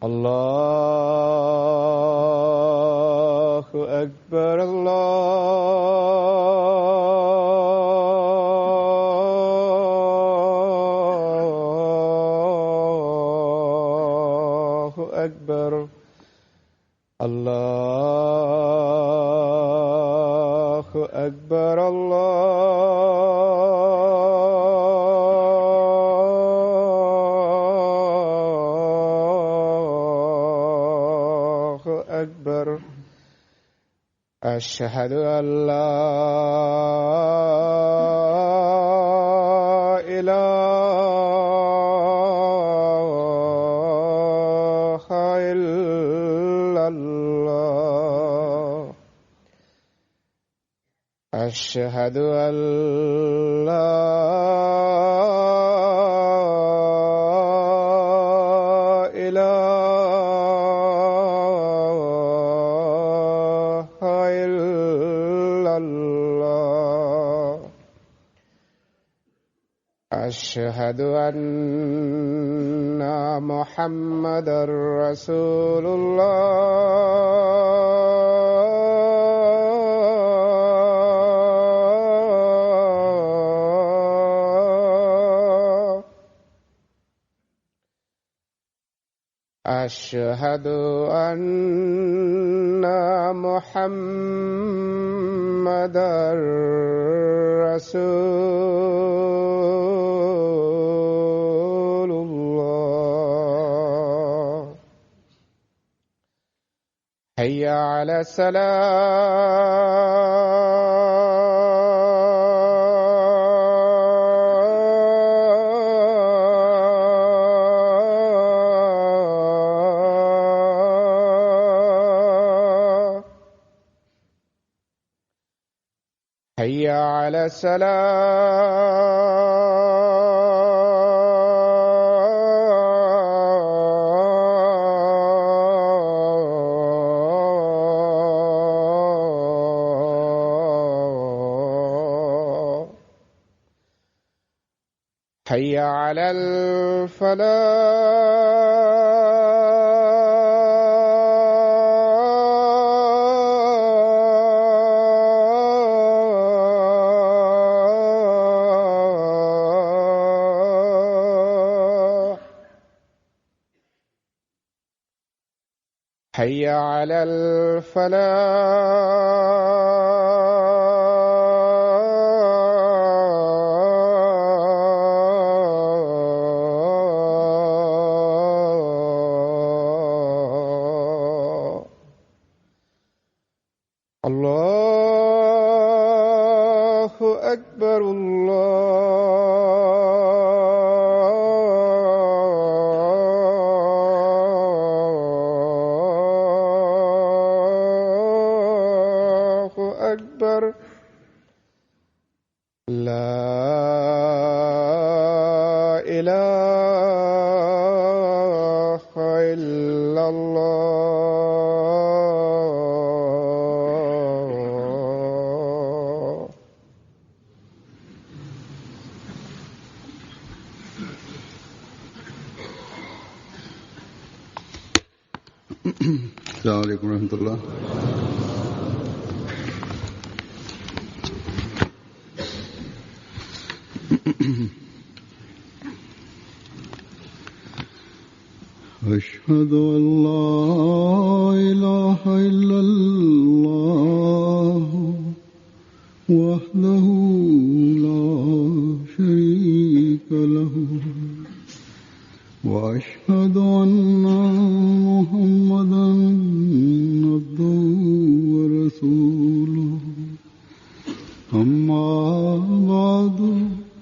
الله أكبر الله أكبر الله أكبر الله أكبر أشهد أن لا إله إلا الله أشهد أن لا إله إلا الله أشهد أن محمدا رسول الله أشهد أن محمدا رسول الله حي على الصلاة حي على الصلاة حي على الفلاح حي على الفلاح الله أكبر الله أكبر لا إله إلا الله السلام عليكم ورحمة الله. أشهد أن لا إله إلا الله وحده لا شريك له وأشهد أن محمدا عبده ورسوله أما بعد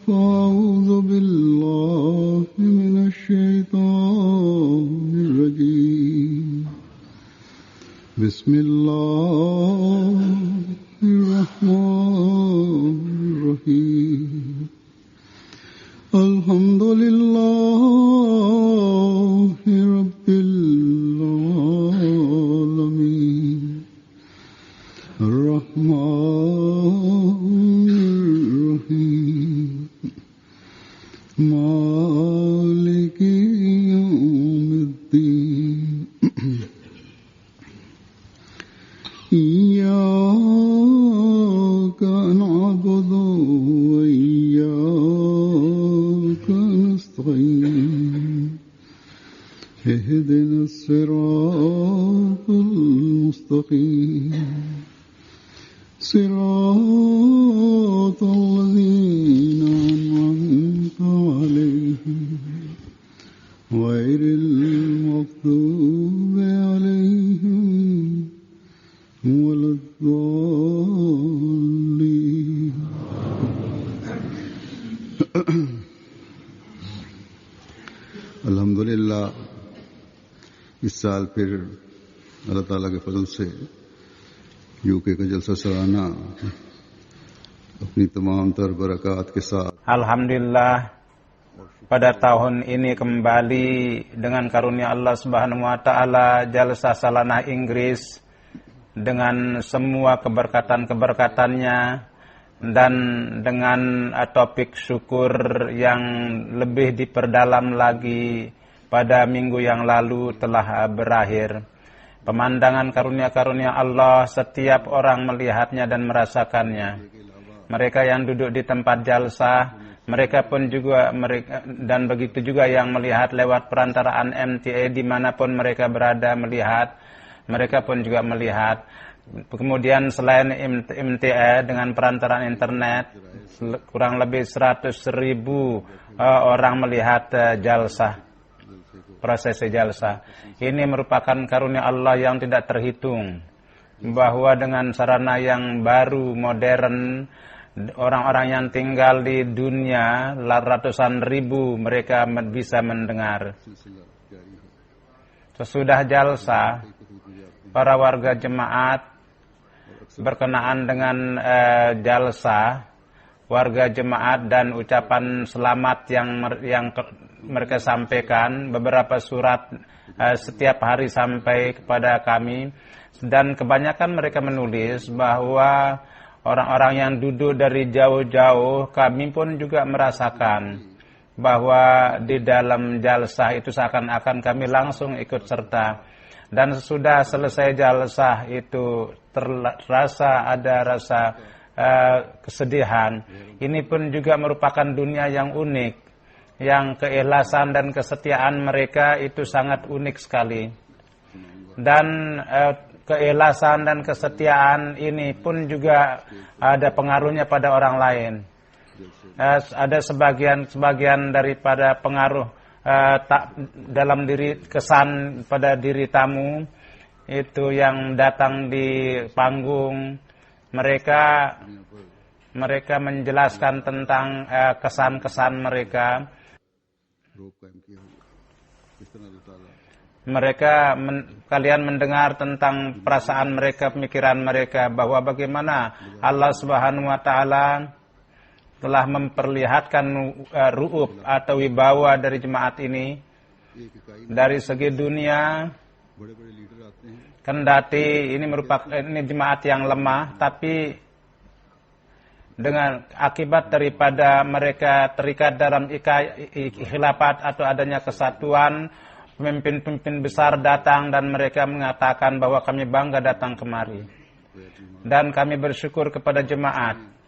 فأعوذ بالله من الشيطان الرجيم بسم الله الرحمن الرحيم الحمد لله رب العالمين الدين إياك نعبد وإياك نستعين اهدنا الصراط المستقيم صراط الذين أنعمت عليهم غير المغضوب عليهم ولا الضالين. अल्हम्दुलिल्लाह इस साल फिर अल्लाह ताला के फजल से यूके का जलसा सालाना अपनी तमाम तर बरक़ात के साथ Alhamdulillah pada tahun ini kembali dengan karunia Allah Subhanahu wa taala jalsa salanah Inggris dengan semua keberkatan-keberkatannya dan dengan topik syukur yang lebih diperdalam lagi pada minggu yang lalu telah berakhir. Pemandangan karunia-karunia Allah setiap orang melihatnya dan merasakannya. Mereka yang duduk di tempat jalsa, mereka pun juga dan begitu juga yang melihat lewat perantaraan MTA dimanapun mereka berada melihat, mereka pun juga melihat. Kemudian selain MTA dengan perantaraan internet, kurang lebih 100.000 orang melihat jalsa, prosesi jalsa. Ini merupakan karunia Allah yang tidak terhitung, bahwa dengan sarana yang baru, modern, orang-orang yang tinggal di dunia ratusan ribu mereka bisa mendengar. Sesudah jalsa, para warga jemaat berkenaan dengan jalsa, warga jemaat dan ucapan selamat yang mereka sampaikan, beberapa surat setiap hari sampai kepada kami, dan kebanyakan mereka menulis bahwa orang-orang yang duduk dari jauh-jauh, kami pun juga merasakan bahwa di dalam jalsah itu seakan-akan kami langsung ikut serta. Dan sesudah selesai jalsah itu terasa ada rasa kesedihan. Ini pun juga merupakan dunia yang unik, yang keikhlasan dan kesetiaan mereka itu sangat unik sekali. Dan keikhlasan dan kesetiaan ini pun juga ada pengaruhnya pada orang lain. Ada sebagian daripada pengaruh dalam diri, kesan pada diri tamu itu yang datang di panggung, mereka menjelaskan tentang kesan-kesan mereka. Kalian mendengar tentang perasaan mereka, pemikiran mereka, bahwa bagaimana Allah Subhanahu wa taala telah memperlihatkan ru'ub atau wibawa dari jemaat ini dari segi dunia. Kendati ini jemaat yang lemah, tapi dengan akibat daripada mereka terikat dalam khilafat atau adanya kesatuan, pemimpin-pemimpin besar datang dan mereka mengatakan bahwa kami bangga datang kemari. Dan kami bersyukur kepada jemaat.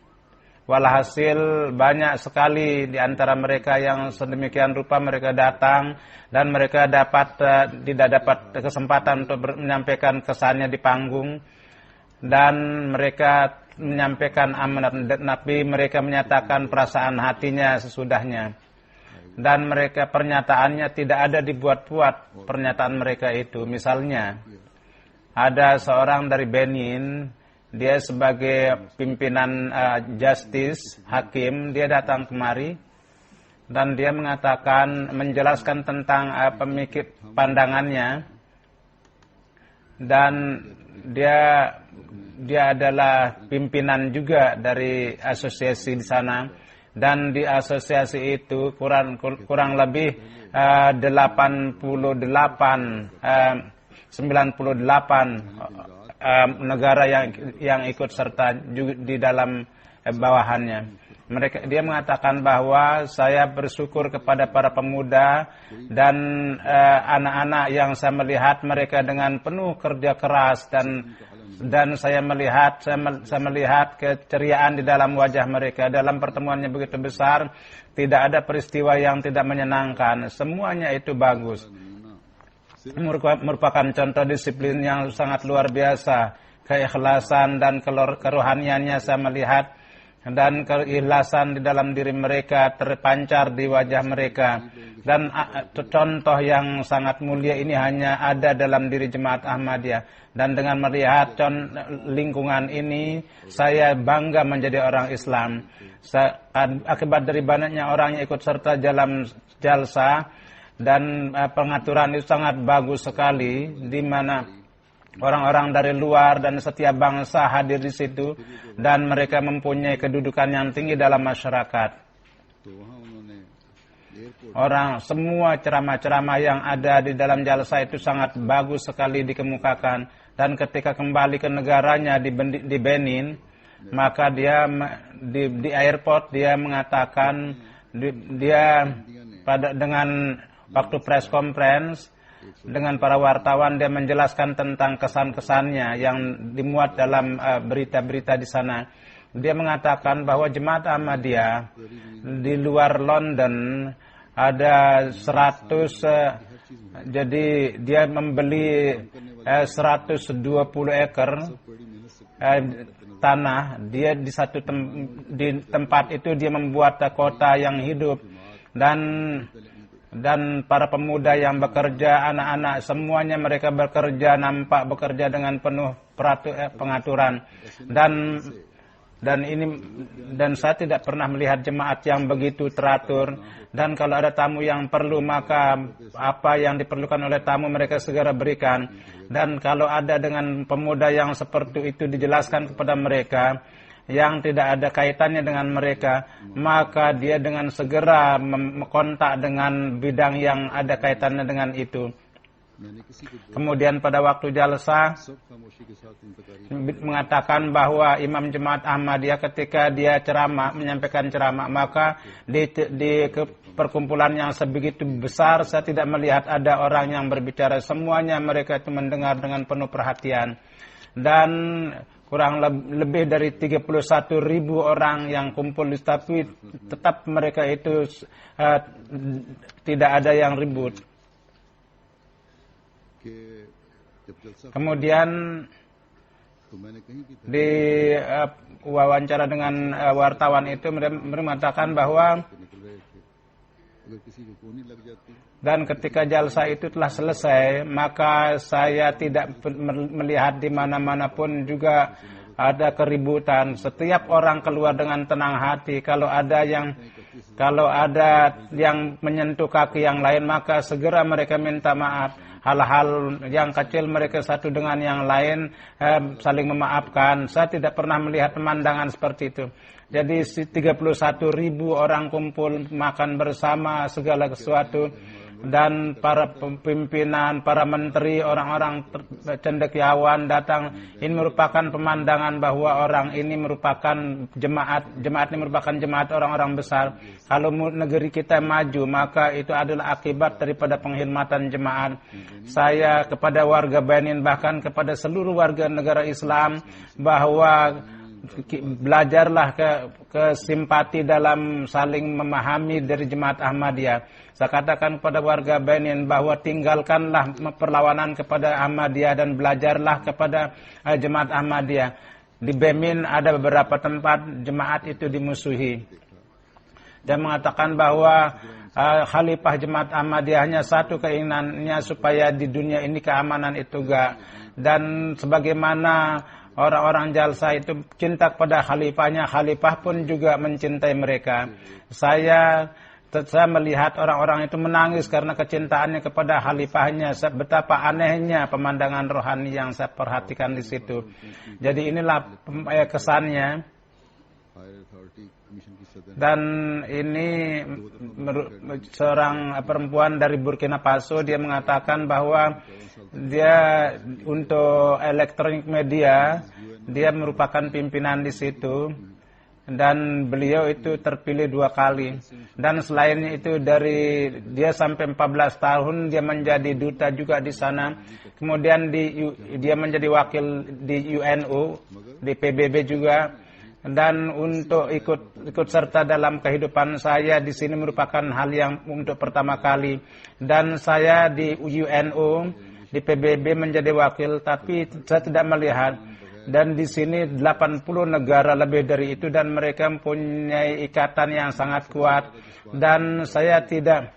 Walhasil banyak sekali di antara mereka yang sedemikian rupa mereka datang dan mereka tidak dapat kesempatan untuk menyampaikan kesannya di panggung, dan mereka menyampaikan amanat Nabi, mereka menyatakan perasaan hatinya sesudahnya, dan mereka pernyataannya tidak ada dibuat-buat pernyataan mereka itu. Misalnya ada seorang dari Benin, dia sebagai pimpinan justice, hakim, dia datang kemari dan dia mengatakan, menjelaskan tentang pemikir pandangannya, dan dia adalah pimpinan juga dari asosiasi di sana, dan di asosiasi itu kurang lebih 98 negara yang ikut serta juga di dalam bawahannya. Dia mengatakan bahwa saya bersyukur kepada para pemuda dan anak-anak yang saya melihat mereka dengan penuh kerja keras dan saya melihat keceriaan di dalam wajah mereka. Dalam pertemuannya begitu besar, tidak ada peristiwa yang tidak menyenangkan. Semuanya itu bagus. Merupakan contoh disiplin yang sangat luar biasa. Keikhlasan dan kerohaniannya saya melihat, dan keikhlasan di dalam diri mereka terpancar di wajah mereka. Dan contoh yang sangat mulia ini hanya ada dalam diri Jemaat Ahmadiyah. Dan dengan melihat lingkungan ini, saya bangga menjadi orang Islam. Akibat dari banyaknya orang yang ikut serta dalam jalsa, dan pengaturan itu sangat bagus sekali, di mana orang-orang dari luar dan setiap bangsa hadir di situ, dan mereka mempunyai kedudukan yang tinggi dalam masyarakat. Semua ceramah-ceramah yang ada di dalam jalsa itu sangat bagus sekali dikemukakan. Dan ketika kembali ke negaranya di Benin, maka dia di airport dia mengatakan dengan waktu press conference dengan para wartawan, dia menjelaskan tentang kesan-kesannya yang dimuat dalam berita-berita di sana. Dia mengatakan bahwa Jemaat Ahmadiyah di luar London ada 100, jadi dia membeli 120 ekor tanah. Dia di tempat itu dia membuat kota yang hidup, dan para pemuda yang bekerja, anak-anak, semuanya mereka bekerja dengan penuh pengaturan. Dan saya tidak pernah melihat jemaat yang begitu teratur. Dan kalau ada tamu yang perlu, maka apa yang diperlukan oleh tamu mereka segera berikan. Dan kalau ada dengan pemuda yang seperti itu dijelaskan kepada mereka yang tidak ada kaitannya dengan mereka, maka dia dengan segera kontak dengan bidang yang ada kaitannya dengan itu. Kemudian pada waktu jalsa mengatakan bahwa Imam Jemaat Ahmadiyah ketika dia menyampaikan ceramah, maka di perkumpulan yang sebegitu besar saya tidak melihat ada orang yang berbicara. Semuanya mereka itu mendengar dengan penuh perhatian. Dan kurang lebih dari 31.000 orang yang kumpul di tapi tetap mereka itu tidak ada yang ribut. Kemudian di wawancara dengan wartawan itu mereka mengatakan bahwa dan ketika jalsa itu telah selesai, maka saya tidak melihat di mana-mana pun juga ada keributan. Setiap orang keluar dengan tenang hati. Kalau ada yang menyentuh kaki yang lain, maka segera mereka minta maaf. Hal-hal yang kecil mereka satu dengan yang lain saling memaafkan. Saya tidak pernah melihat pemandangan seperti itu. Jadi 31.000 orang kumpul makan bersama segala sesuatu, dan para pimpinan, para menteri, orang-orang cendekiawan datang. Ini merupakan pemandangan bahwa orang ini merupakan jemaat ini merupakan jemaat orang-orang besar. Kalau negeri kita maju, maka itu adalah akibat daripada penghormatan jemaat. Saya kepada warga Benin, bahkan kepada seluruh warga negara Islam, bahwa belajarlah ke simpati dalam saling memahami dari Jemaat Ahmadiyah. Saya katakan kepada warga Benin bahwa tinggalkanlah perlawanan kepada Ahmadiyah dan belajarlah kepada Jemaat Ahmadiyah. Di Benin ada beberapa tempat jemaat itu dimusuhi. Dia mengatakan bahwa Khalifah Jemaat Ahmadiyah hanya satu keinginannya, supaya di dunia ini keamanan itu gak. Dan sebagaimana orang-orang jalsa itu cinta kepada khalifahnya, khalifah pun juga mencintai mereka. Saya melihat orang-orang itu menangis karena kecintaannya kepada khalifahnya. Betapa anehnya pemandangan rohani yang saya perhatikan di situ. Jadi inilah kesannya. Dan ini seorang perempuan dari Burkina Faso, dia mengatakan bahwa dia untuk elektronik media, dia merupakan pimpinan di situ. dan beliau itu terpilih 2 kali. Dan selain itu dari dia sampai 14 tahun dia menjadi duta juga di sana. Kemudian dia menjadi wakil di UNO, di PBB juga. Dan untuk ikut serta dalam kehidupan saya di sini merupakan hal yang untuk pertama kali. Dan saya di UNO, di PBB menjadi wakil, tapi saya tidak melihat. Dan di sini 80 negara lebih dari itu dan mereka mempunyai ikatan yang sangat kuat. Dan saya tidak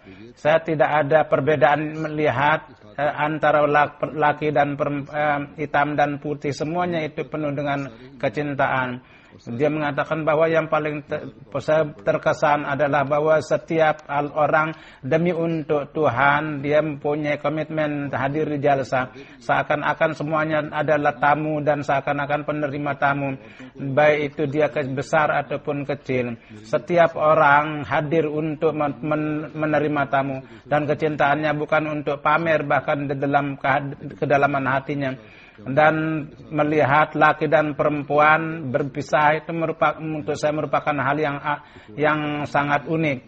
ada perbedaan melihat antara laki dan hitam dan putih, semuanya itu penuh dengan kecintaan. Dia mengatakan bahwa yang paling terkesan adalah bahwa setiap orang demi untuk Tuhan dia mempunyai komitmen hadir di jalsa. Seakan-akan semuanya adalah tamu dan seakan-akan penerima tamu, baik itu dia besar ataupun kecil. Setiap orang hadir untuk menerima tamu dan kecintaannya bukan untuk pamer, bahkan di dalam kedalaman hatinya. Dan melihat laki dan perempuan berpisah itu untuk saya merupakan hal yang sangat unik.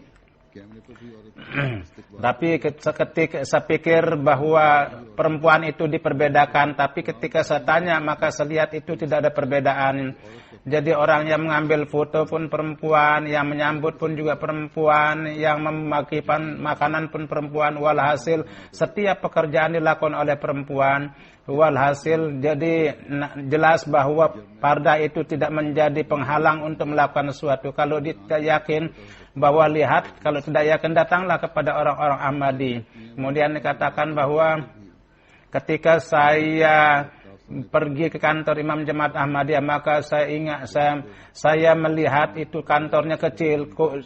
Tapi ketika saya pikir bahwa perempuan itu diperbedakan, tapi ketika saya tanya maka saya lihat itu tidak ada perbedaan. Jadi orang yang mengambil foto pun perempuan, yang menyambut pun juga perempuan, yang memakikan makanan pun perempuan. Walhasil setiap pekerjaan dilakukan oleh perempuan. Walhasil jadi jelas bahwa parda itu tidak menjadi penghalang untuk melakukan sesuatu. Kalau tidak yakin bahwa lihat, kalau tidak yakin datanglah kepada orang-orang Ahmadi. Kemudian dikatakan bahwa ketika saya pergi ke kantor Imam Jemaat Ahmadiyah, maka saya ingat saya melihat itu kantornya kecil, kok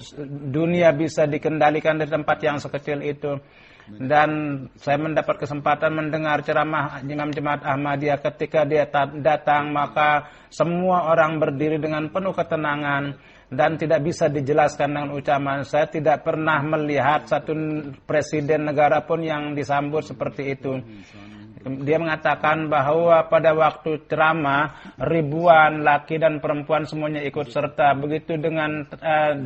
dunia bisa dikendalikan di tempat yang sekecil itu. Dan saya mendapat kesempatan mendengar ceramah Imam Jemaat Ahmadiyah. Ketika dia datang, maka semua orang berdiri dengan penuh ketenangan dan tidak bisa dijelaskan dengan ucapan. Saya tidak pernah melihat satu presiden negara pun yang disambut seperti itu. Dia mengatakan bahwa pada waktu ceramah ribuan laki dan perempuan semuanya ikut serta. Begitu dengan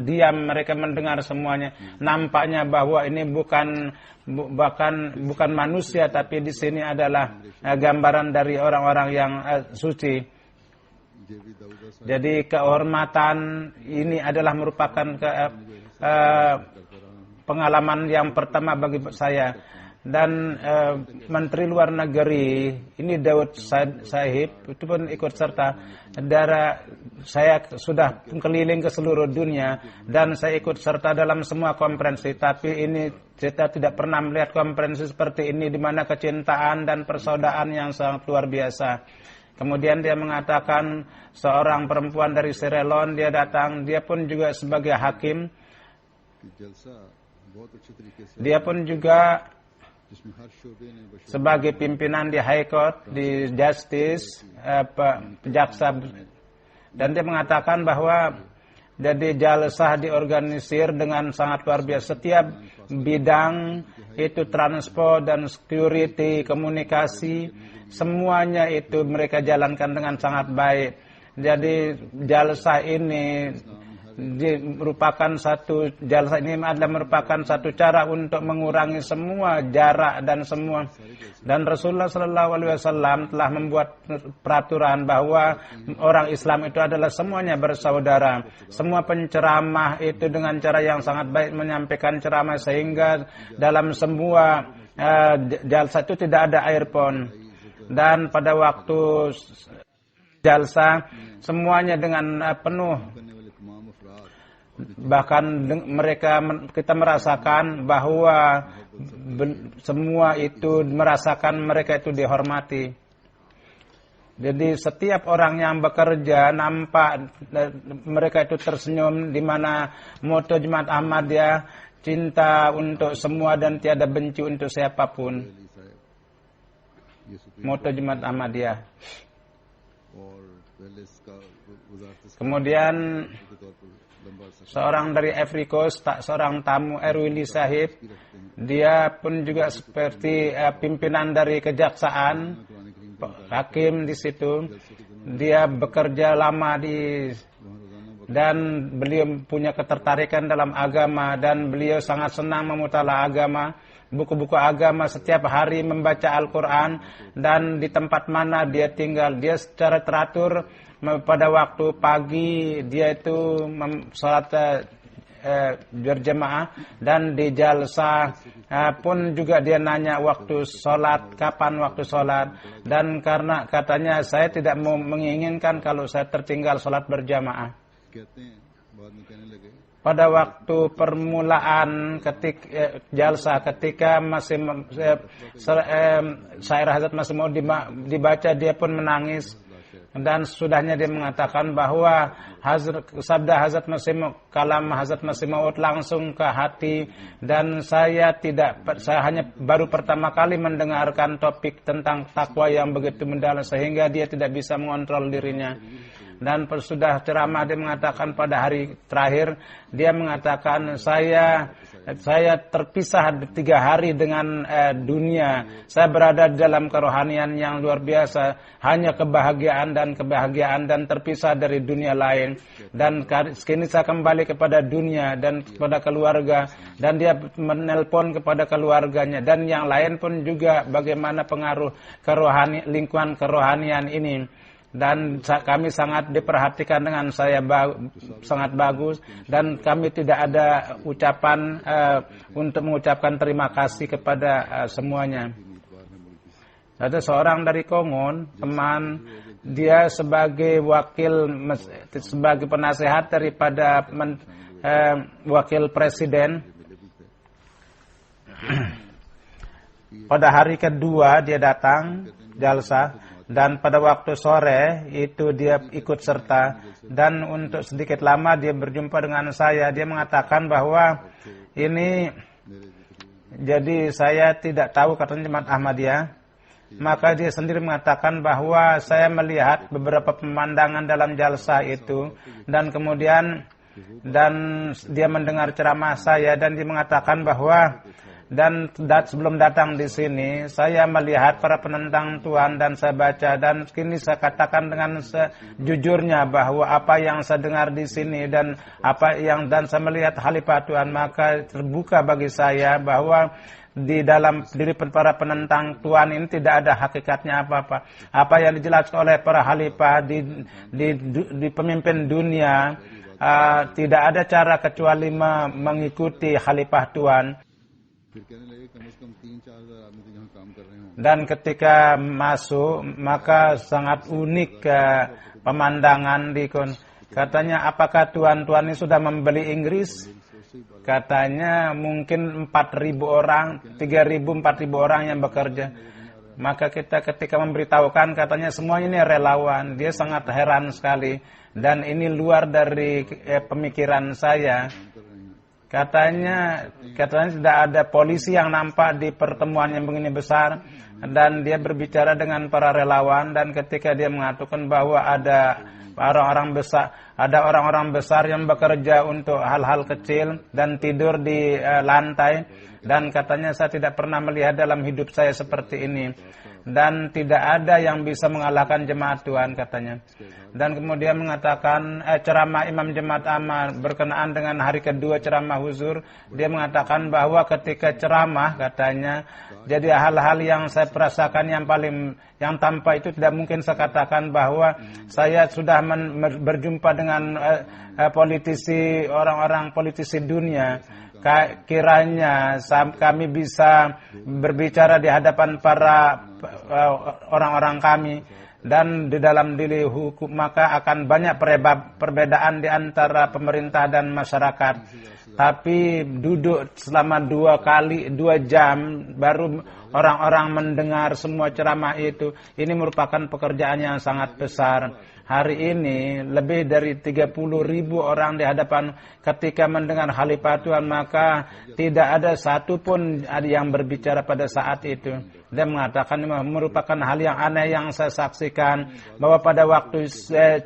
diam mereka mendengar semuanya. Nampaknya bahwa ini bukan manusia, tapi di sini adalah gambaran dari orang-orang yang suci. Jadi kehormatan ini adalah merupakan pengalaman yang pertama bagi saya. Dan Menteri Luar Negeri ini Daud Sahib itu pun ikut serta. Saya sudah keliling ke seluruh dunia dan saya ikut serta dalam semua konferensi. Tapi ini kita tidak pernah melihat konferensi seperti ini di mana kecintaan dan persaudaraan yang sangat luar biasa. Kemudian dia mengatakan seorang perempuan dari Sierra Leone dia datang, dia pun juga sebagai hakim. Dia pun juga sebagai pimpinan di High Court, di Justice, jaksa. Dan dia mengatakan bahwa jadi jalsah diorganisir dengan sangat luar biasa. Setiap bidang itu transport dan security, komunikasi, semuanya itu mereka jalankan dengan sangat baik. Jadi jalsah ini merupakan satu cara untuk mengurangi semua jarak dan semua. Dan Rasulullah SAW telah membuat peraturan bahwa orang Islam itu adalah semuanya bersaudara. Semua penceramah itu dengan cara yang sangat baik menyampaikan ceramah sehingga dalam semua jalsa itu tidak ada earphone. Dan pada waktu jalsa semuanya dengan penuh. Bahkan kita merasakan bahwa semua itu merasakan mereka itu dihormati. Jadi setiap orang yang bekerja nampak mereka itu tersenyum, di mana moto Jemaat Ahmadiyah cinta untuk semua dan tiada benci untuk siapapun. Moto Jemaat Ahmadiyah. Kemudian seorang dari Ivory Coast, seorang tamu Erwili Sahib, dia pun juga seperti pimpinan dari kejaksaan, hakim di situ. Dia bekerja lama di dan beliau punya ketertarikan dalam agama dan beliau sangat senang memutalaah agama, buku-buku agama, setiap hari membaca Al-Quran, dan di tempat mana dia tinggal dia secara teratur pada waktu pagi dia itu sholat berjamaah, dan di jalsa pun juga dia nanya waktu sholat, kapan waktu sholat, dan karena katanya saya tidak mau menginginkan kalau saya tertinggal sholat berjamaah. Pada waktu permulaan jalsa, ketika masih syair Hazrat masih mau dibaca, dia pun menangis. Dan sudahnya dia mengatakan bahwa sabda Hazrat Masih Maud, kalam Hazrat Masih Maud langsung ke hati, dan saya hanya baru pertama kali mendengarkan topik tentang takwa yang begitu mendalam sehingga dia tidak bisa mengontrol dirinya. Dan sudah ceramah dia mengatakan pada hari terakhir dia mengatakan saya terpisah 3 hari dengan dunia. Saya berada dalam kerohanian yang luar biasa, hanya kebahagiaan dan terpisah dari dunia lain. Dan kini saya kembali kepada dunia dan kepada keluarga, dan dia menelpon kepada keluarganya dan yang lain pun juga bagaimana pengaruh lingkungan kerohanian ini. Dan kami sangat diperhatikan dengan saya sangat bagus, dan kami tidak ada ucapan untuk mengucapkan terima kasih kepada semuanya. Ada seorang dari Kongon, teman, dia sebagai sebagai penasehat daripada wakil presiden. Pada hari kedua dia datang jalsa, dan pada waktu sore itu dia ikut serta, dan untuk sedikit lama dia berjumpa dengan saya. Dia mengatakan bahwa ini, jadi saya tidak tahu katanya Jemaat Ahmadiyah. Maka dia sendiri mengatakan bahwa saya melihat beberapa pemandangan dalam jalsa itu, dan kemudian dia mendengar ceramah saya, dan dia mengatakan bahwa dan sebelum datang di sini saya melihat para penentang Tuhan, dan saya baca, dan kini saya katakan dengan sejujurnya bahwa apa yang saya dengar di sini dan saya melihat Khalifah Tuhan, maka terbuka bagi saya bahwa di dalam diri para penentang Tuhan ini tidak ada hakikatnya apa-apa. Apa yang dijelaskan oleh para khalifah di pemimpin dunia, tidak ada cara kecuali mengikuti Khalifah Tuhan. Dan ketika masuk, maka sangat unik pemandangan katanya, apakah tuan-tuan ini sudah membeli Inggris? Katanya mungkin 4.000 orang, 3.000-4.000 orang yang bekerja. Maka kita ketika memberitahukan, katanya semuanya ini relawan. Dia sangat heran sekali, dan ini luar dari pemikiran saya. Katanya tidak ada polisi yang nampak di pertemuan yang begini besar, dan dia berbicara dengan para relawan, dan ketika dia mengatakan bahwa ada orang-orang besar yang bekerja untuk hal-hal kecil dan tidur di lantai, dan katanya saya tidak pernah melihat dalam hidup saya seperti ini, dan tidak ada yang bisa mengalahkan jemaat Tuhan katanya. Dan kemudian mengatakan ceramah Imam Jemaat Ahmad berkenaan dengan hari kedua ceramah huzur, dia mengatakan bahwa ketika ceramah katanya, jadi hal-hal yang saya perasakan yang tanpa itu tidak mungkin saya katakan bahwa saya sudah berjumpa dengan politisi, orang-orang politisi dunia. Kiranya kami bisa berbicara di hadapan para orang-orang kami, dan di dalam diri hukum maka akan banyak perbedaan di antara pemerintah dan masyarakat. Tapi duduk selama 2 jam baru orang-orang mendengar semua ceramah itu, ini merupakan pekerjaan yang sangat besar. Hari ini lebih dari 30.000 orang di hadapan ketika mendengar Khalifah Tuhan, maka tidak ada satupun yang berbicara pada saat itu. Dia mengatakan merupakan hal yang aneh yang saya saksikan, bahwa pada waktu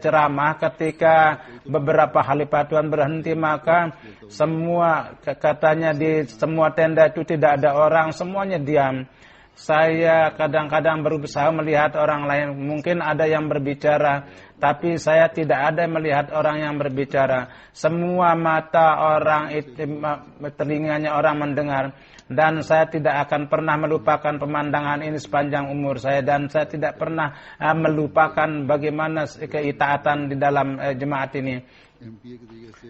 ceramah ketika beberapa Khalifah Tuhan berhenti, maka semua katanya di semua tenda itu tidak ada orang, semuanya diam. Saya kadang-kadang berusaha melihat orang lain. Mungkin ada yang berbicara, tapi saya tidak ada melihat orang yang berbicara. Semua mata orang itu, telinganya orang mendengar. Dan saya tidak akan pernah melupakan pemandangan ini sepanjang umur saya. Dan saya tidak pernah melupakan bagaimana keitaatan di dalam jemaat ini.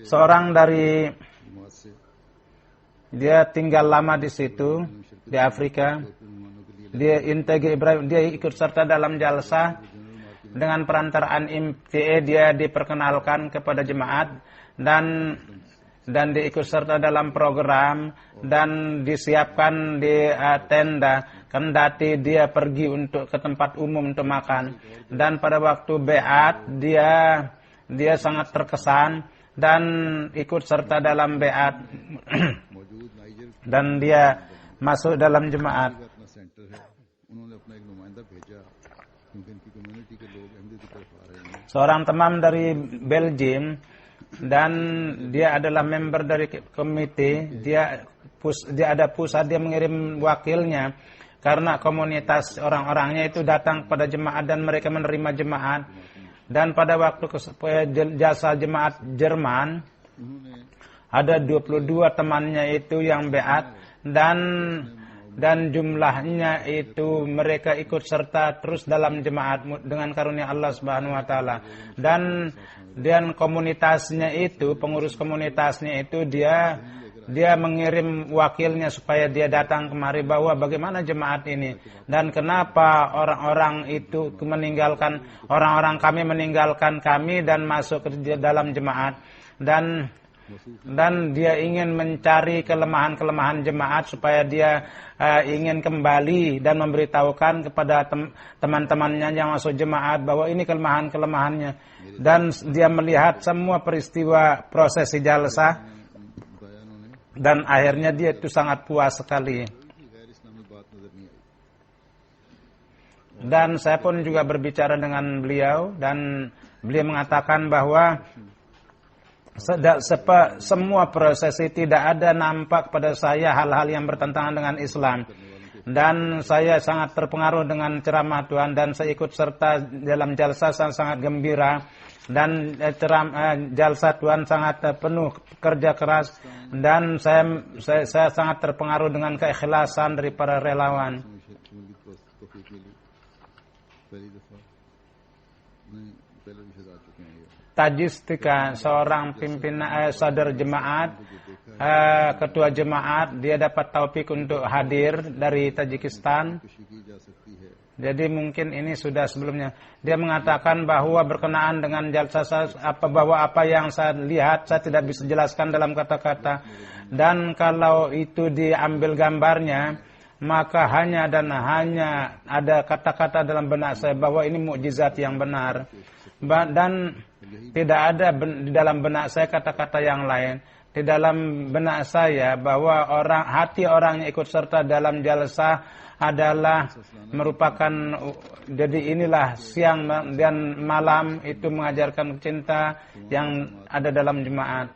Seorang dari, dia tinggal lama di situ, di Afrika. Dia Intege Ibrahim, dia ikut serta dalam jalsa. Dengan perantaraan MTA dia diperkenalkan kepada jemaat. Dan dia ikut serta dalam program dan disiapkan di tenda. Kendati dia pergi untuk ke tempat umum untuk makan. Dan pada waktu beat dia sangat terkesan dan ikut serta dalam beat. Dan dia masuk dalam jemaat. Seorang teman dari Belgium, dan dia adalah member dari komite. Dia ada pusat, dia mengirim wakilnya karena komunitas orang-orangnya itu datang pada jemaat dan mereka menerima jemaat. Dan pada waktu jasa jemaat Jerman ada 22 temannya itu yang beat, dan jumlahnya itu mereka ikut serta terus dalam jemaat dengan karunia Allah Subhanahu wa taala. Dan komunitasnya itu, pengurus komunitasnya itu dia mengirim wakilnya supaya dia datang kemari bahwa bagaimana jemaat ini dan kenapa orang-orang itu meninggalkan, orang-orang kami meninggalkan kami dan masuk ke dalam jemaat. Dan dia ingin mencari kelemahan-kelemahan jemaat supaya dia ingin kembali dan memberitahukan kepada teman-temannya yang masuk jemaat bahwa ini kelemahan-kelemahannya. Dan dia melihat semua peristiwa prosesi jalsa dan akhirnya dia itu sangat puas sekali. Dan saya pun juga berbicara dengan beliau dan beliau mengatakan bahwa semua prosesi tidak ada nampak pada saya hal-hal yang bertentangan dengan Islam. Dan saya sangat terpengaruh dengan ceramah Tuhan dan saya ikut serta dalam jalsa sangat gembira. Dan jalsa Tuhan sangat penuh kerja keras dan saya sangat terpengaruh dengan keikhlasan dari para relawan. Tajistika, seorang pimpinan sadar jemaat, ketua jemaat, dia dapat taufik untuk hadir dari Tajikistan. Jadi mungkin ini sudah sebelumnya. Dia mengatakan bahwa berkenaan dengan jalsa bahwa apa yang saya lihat saya tidak bisa jelaskan dalam kata-kata. Dan kalau itu diambil gambarnya, maka hanya dan hanya ada kata-kata dalam benak saya bahwa ini mukjizat yang benar. Dan tidak ada di dalam benak saya kata-kata yang lain. Di dalam benak saya bahwa hati orang yang ikut serta dalam jalsa adalah merupakan, jadi inilah siang dan malam itu mengajarkan cinta yang ada dalam jemaat.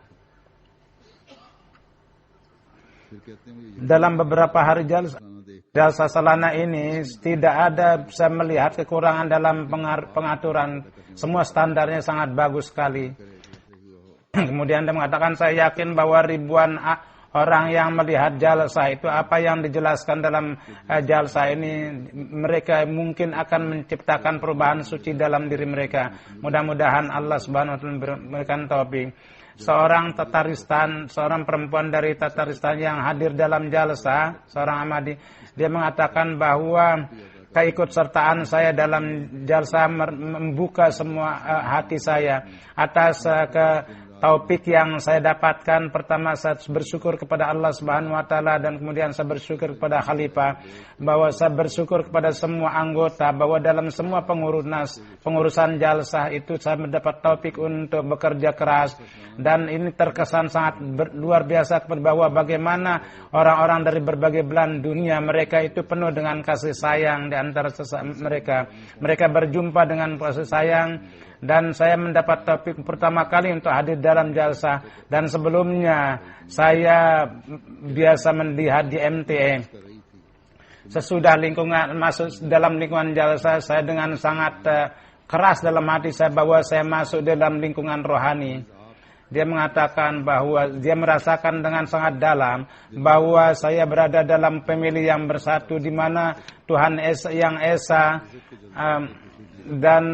Dalam beberapa hari jalsa salana ini tidak ada saya melihat kekurangan dalam pengaturan. Semua standarnya sangat bagus sekali. Kemudian dia mengatakan, saya yakin bahwa ribuan orang yang melihat jalsa itu, apa yang dijelaskan dalam jalsa ini, mereka mungkin akan menciptakan perubahan suci dalam diri mereka. Mudah-mudahan Allah Subhanahu wa taala memberikan taufik. Seorang Tataristan, seorang perempuan dari Tataristan yang hadir dalam jalsa, seorang Ahmadi, dia mengatakan bahwa keikutsertaan saya dalam jalsa membuka semua hati saya atas taufik yang saya dapatkan. Pertama, saya bersyukur kepada Allah Subhanahu wa taala dan kemudian saya bersyukur kepada khalifah, bahwa saya bersyukur kepada semua anggota bahwa dalam semua pengurusan jalsah itu saya mendapat taufik untuk bekerja keras. Dan ini terkesan sangat luar biasa bahwa bagaimana orang-orang dari berbagai belahan dunia, mereka itu penuh dengan kasih sayang di antara mereka. Mereka berjumpa dengan kasih sayang. Dan saya mendapat taufik pertama kali untuk hadir dalam jalsa. Dan sebelumnya saya biasa melihat di MTA. sesudah lingkungan masuk dalam lingkungan jalsa, saya dengan sangat keras dalam hati saya bahwa saya masuk dalam lingkungan rohani. Dia mengatakan bahwa dia merasakan dengan sangat dalam bahwa saya berada dalam family yang bersatu, di mana Tuhan yang Esa dan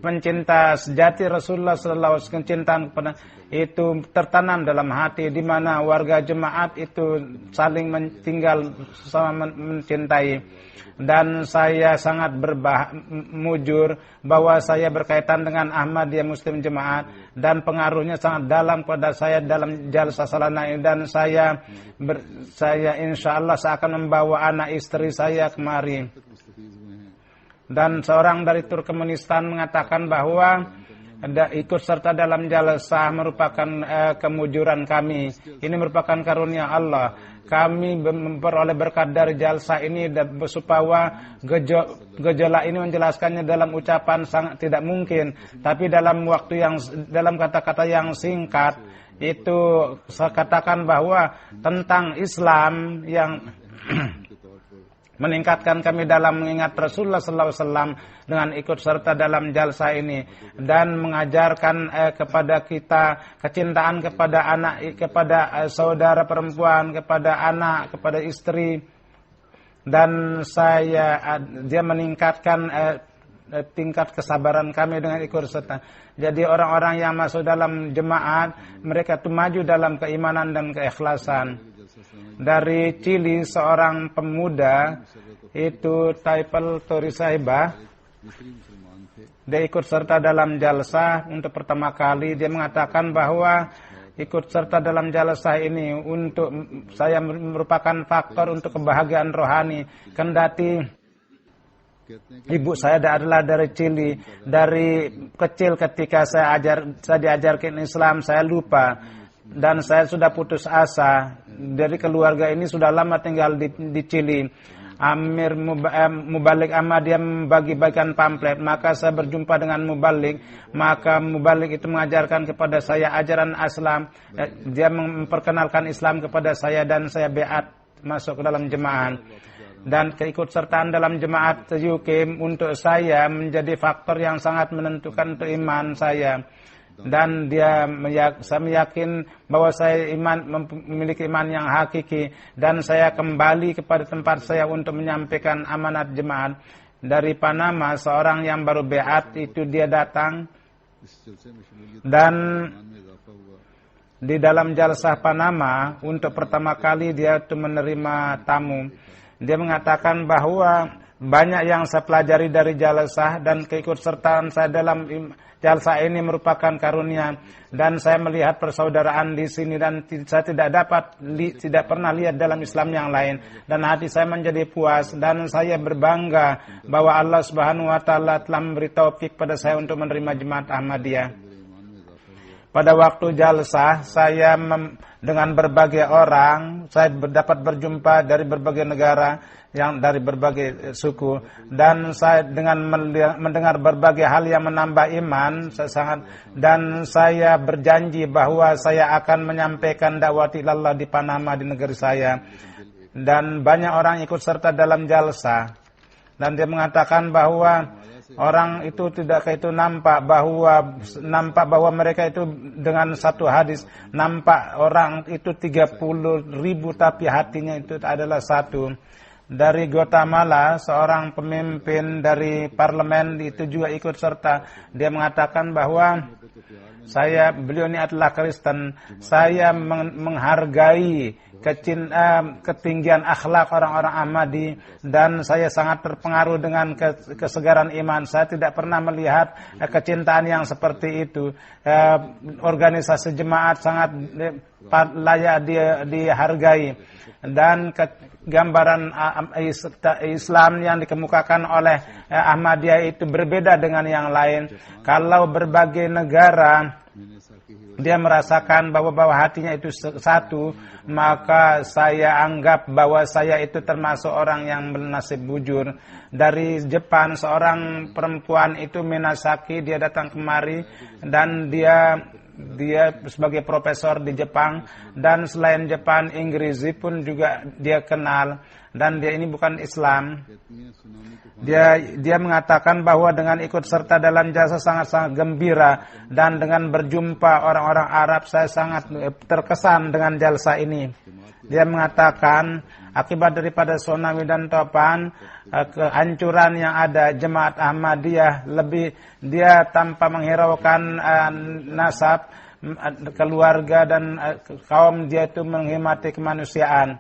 pencinta sejati Rasulullah sallallahu alaihi wasallam, kecintaan kepada itu tertanam dalam hati, di mana warga jemaat itu saling tinggal sama mencintai. Dan saya sangat mujur bahwa saya berkaitan dengan Ahmadiyah Muslim Jemaat dan pengaruhnya sangat dalam pada saya dalam jalsa salana ini. Dan saya insya Allah saya akan membawa anak istri saya kemari. Dan seorang dari Turkmenistan mengatakan bahwa ikut serta dalam jalsa merupakan kemujuran kami. Ini merupakan karunia Allah. Kami memperoleh berkat dari jalsa ini, dan supaya gejolak ini menjelaskannya dalam ucapan sangat tidak mungkin, tapi dalam waktu yang dalam kata-kata yang singkat itu saya katakan bahwa tentang Islam yang meningkatkan kami dalam mengingat Rasulullah sallallahu alaihi wasallam dengan ikut serta dalam jalsa ini, dan mengajarkan kepada kita kecintaan kepada anak, kepada saudara perempuan, kepada anak, kepada istri. Dan dia meningkatkan tingkat kesabaran kami dengan ikut serta. Jadi orang-orang yang masuk dalam jemaat, mereka itu maju dalam keimanan dan keikhlasan. Dari Chili, seorang pemuda itu Taipel Torisaiba, dia ikut serta dalam jalsa untuk pertama kali. Dia mengatakan bahwa ikut serta dalam jalsa ini untuk saya merupakan faktor untuk kebahagiaan rohani. Kendati ibu saya adalah dari Chili, dari kecil ketika saya diajarkan Islam, saya lupa. Dan saya sudah putus asa dari keluarga ini, sudah lama tinggal di Chili. Amir Mubalik Ahmadiyah membagi-bagikan pamflet, maka saya berjumpa dengan Mubalik, maka Mubalik itu mengajarkan kepada saya ajaran Islam. Dia memperkenalkan Islam kepada saya dan saya beat masuk ke dalam jemaah. Dan keikutsertaan dalam jemaat UK untuk saya menjadi faktor yang sangat menentukan untuk iman saya. Dan saya meyakin bahwa saya memiliki iman yang hakiki, dan saya kembali kepada tempat saya untuk menyampaikan amanat jemaat. Dari Panama, seorang yang baru beat itu dia datang, dan di dalam jalsah Panama untuk pertama kali dia itu menerima tamu. Dia mengatakan bahwa banyak yang saya pelajari dari jalsah, dan keikutsertaan saya dalam jalsah ini merupakan karunia, dan saya melihat persaudaraan di sini, dan saya tidak pernah lihat dalam Islam yang lain, dan hati saya menjadi puas, dan saya berbangga bahwa Allah Subhanahu wa taala telah memberi taufik pada saya untuk menerima jemaat Ahmadiyah. Pada waktu jalsah saya dengan berbagai orang, saya dapat berjumpa dari berbagai negara, yang dari berbagai suku, dan saya dengan mendengar berbagai hal yang menambah iman dan saya berjanji bahwa saya akan menyampaikan dakwah ilallah di Panama, di negeri saya. Dan banyak orang ikut serta dalam jalsa, dan dia mengatakan bahwa orang itu tidak itu nampak bahwa mereka itu dengan satu hadis nampak orang itu 30.000 tapi hatinya itu adalah satu. Dari Guatemala, seorang pemimpin dari parlemen itu juga ikut serta. Dia mengatakan bahwa beliau ini adalah Kristen. Saya menghargai ketinggian akhlak orang-orang Ahmadi, dan saya sangat terpengaruh dengan kesegaran iman. Saya tidak pernah melihat kecintaan yang seperti itu. Organisasi jemaat sangat layak dihargai, dan gambaran Islam yang dikemukakan oleh Ahmadiyah itu berbeda dengan yang lain. Kalau berbagai negara dia merasakan bahwa hatinya itu satu, maka saya anggap bahwa saya itu termasuk orang yang bernasib bujur. Dari Jepang, seorang perempuan itu Minasaki, dia datang kemari, dan dia sebagai profesor di Jepang, dan selain Jepang, Inggris pun juga dia kenal. dan dia ini bukan Islam. Dia mengatakan bahwa dengan ikut serta dalam jalsa sangat-sangat gembira, dan dengan berjumpa orang-orang Arab saya sangat terkesan dengan jalsa ini. Dia mengatakan akibat daripada tsunami dan topan, kehancuran yang ada jemaat Ahmadiyah dia tanpa menghiraukan nasab, keluarga dan kaum dia itu menghormati kemanusiaan.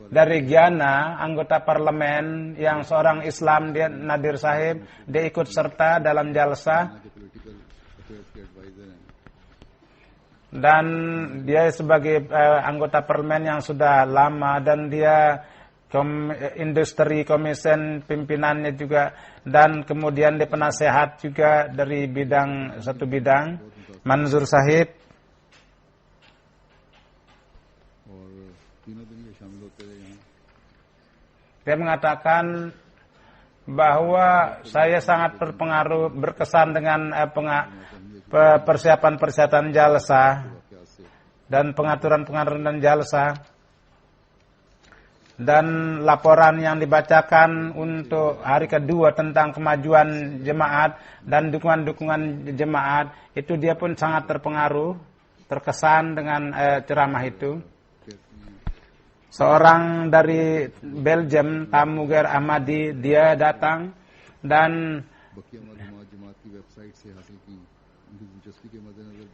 Dari Guyana, anggota parlemen yang seorang Islam, dia Nadir Sahib, dia ikut serta dalam jalsa, dan dia sebagai anggota parlemen yang sudah lama, dan dia industri komisen pimpinannya juga, dan kemudian dia penasehat juga dari satu bidang, Manzur Sahib. Dia mengatakan bahwa saya sangat berkesan dengan persiapan jalsa dan pengaturan jalsa, dan laporan yang dibacakan untuk hari kedua tentang kemajuan jemaat dan dukungan jemaat, itu dia pun sangat terkesan dengan ceramah itu. Seorang dari Belgium, tamu Ghair Ahmadi, dia datang dan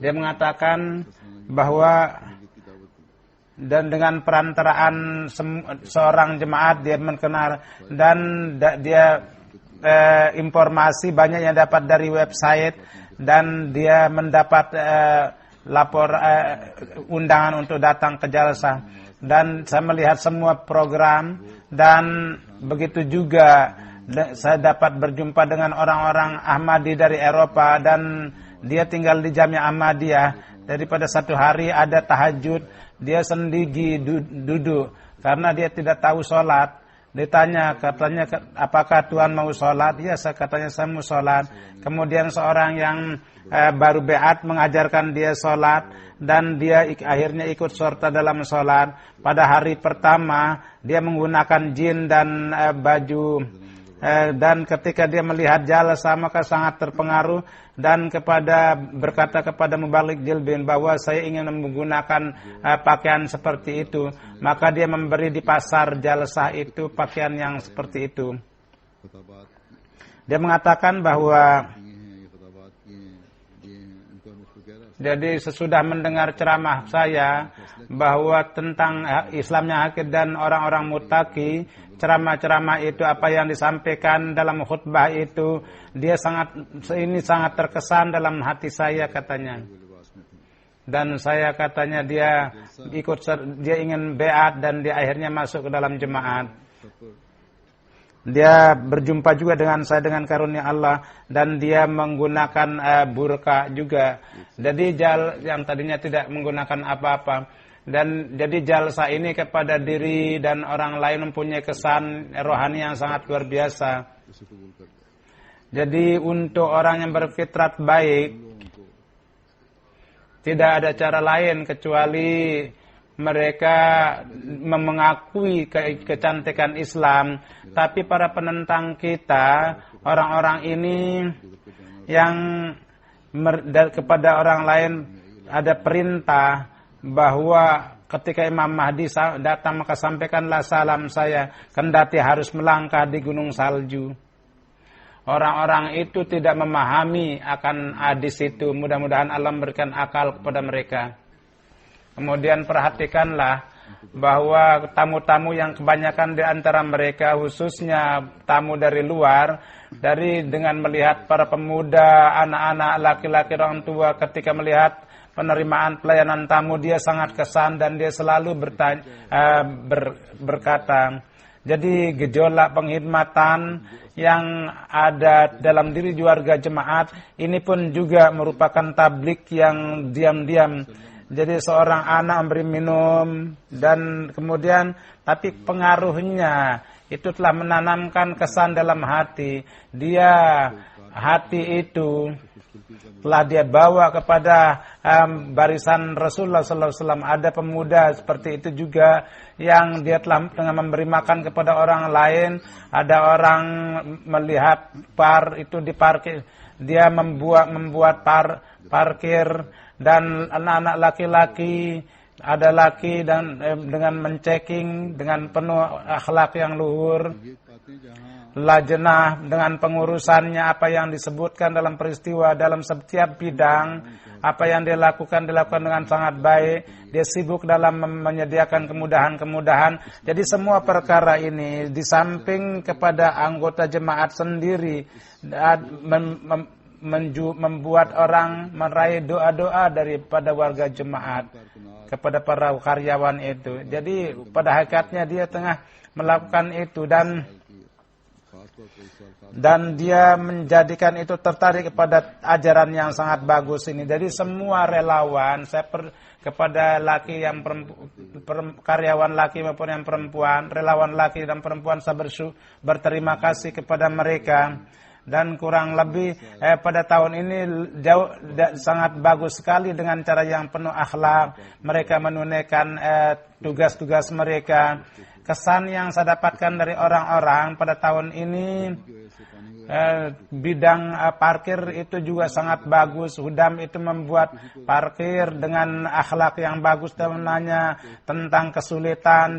dia mengatakan bahwa dan dengan perantaraan seorang jemaat dia mengenal, dan dia informasi banyak yang dapat dari website, dan dia mendapat undangan untuk datang ke jalsa. Dan saya melihat semua program, dan begitu juga saya dapat berjumpa dengan orang-orang Ahmadi dari Eropa, dan dia tinggal di Jamiah Ahmadiyah. Daripada satu hari ada tahajud, dia sendiri duduk karena dia tidak tahu sholat. Ditanya, katanya, apakah Tuhan mau sholat? Ya, katanya saya mau sholat. Kemudian seorang yang baru beat mengajarkan dia sholat, dan dia akhirnya ikut serta dalam sholat. Pada hari pertama dia menggunakan jin dan baju, dan ketika dia melihat jalsa maka sangat terpengaruh, dan berkata kepada Mubalik Jilbin bahwa saya ingin menggunakan pakaian seperti itu. Maka dia memberi di pasar jalsa itu pakaian yang seperti itu. Dia mengatakan bahwa jadi sesudah mendengar ceramah saya bahwa tentang Islamnya Hakid dan orang-orang mutaki, ceramah-ceramah itu apa yang disampaikan dalam khutbah itu, dia sangat terkesan dalam hati saya, katanya. Dan saya, katanya, dia ingin beat, dan dia akhirnya masuk ke dalam jemaat. Dia berjumpa juga dengan saya dengan karunia Allah, dan dia menggunakan burqa juga. Jadi yang tadinya tidak menggunakan apa-apa. Dan jadi jalsa ini kepada diri dan orang lain mempunyai kesan rohani yang sangat luar biasa. Jadi untuk orang yang berfitrat baik, tidak ada cara lain kecuali mereka mengakui kecantikan Islam. Tapi para penentang kita, orang-orang ini yang kepada orang lain ada perintah bahwa ketika Imam Mahdi datang maka sampaikanlah salam saya, kendati harus melangkah di gunung salju. Orang-orang itu tidak memahami akan hadis itu. Mudah-mudahan Allah memberikan akal kepada mereka. Kemudian perhatikanlah bahwa tamu-tamu yang kebanyakan di antara mereka, khususnya tamu dari luar, dengan melihat para pemuda, anak-anak, laki-laki, orang tua, ketika melihat penerimaan pelayanan tamu, dia sangat kesan dan dia selalu berkata. Jadi gejolak penghidmatan yang ada dalam diri warga jemaat ini pun juga merupakan tablik yang diam-diam. Jadi seorang anak memberi minum dan kemudian tapi pengaruhnya itu telah menanamkan kesan dalam hati. Hati itu telah dia bawa kepada barisan Rasulullah sallallahu alaihi wasallam. Ada pemuda seperti itu juga yang dia telah dengan memberi makan kepada orang lain. Ada orang melihat itu diparkir, dia membuat parkir, dan anak-anak laki-laki, ada laki dan dengan menceking dengan penuh akhlak yang luhur. Lajnah dengan pengurusannya, apa yang disebutkan dalam peristiwa dalam setiap bidang, apa yang dilakukan dengan sangat baik. Dia sibuk dalam menyediakan kemudahan-kemudahan. Jadi semua perkara ini di samping kepada anggota jemaat sendiri membuat orang meraih doa-doa daripada warga jemaat kepada para karyawan itu. Jadi pada hakikatnya dia tengah melakukan itu, dan dia menjadikan itu tertarik kepada ajaran yang sangat bagus ini. Jadi semua relawan, kepada laki yang karyawan laki maupun yang perempuan, relawan laki dan perempuan, saya berterima kasih kepada mereka. Dan kurang lebih pada tahun ini sangat bagus sekali dengan cara yang penuh akhlak. Mereka menunaikan tugas-tugas mereka. Kesan yang saya dapatkan dari orang-orang pada tahun ini, bidang parkir itu juga sangat bagus. Hudam itu membuat parkir dengan akhlak yang bagus, dan menanya tentang kesulitan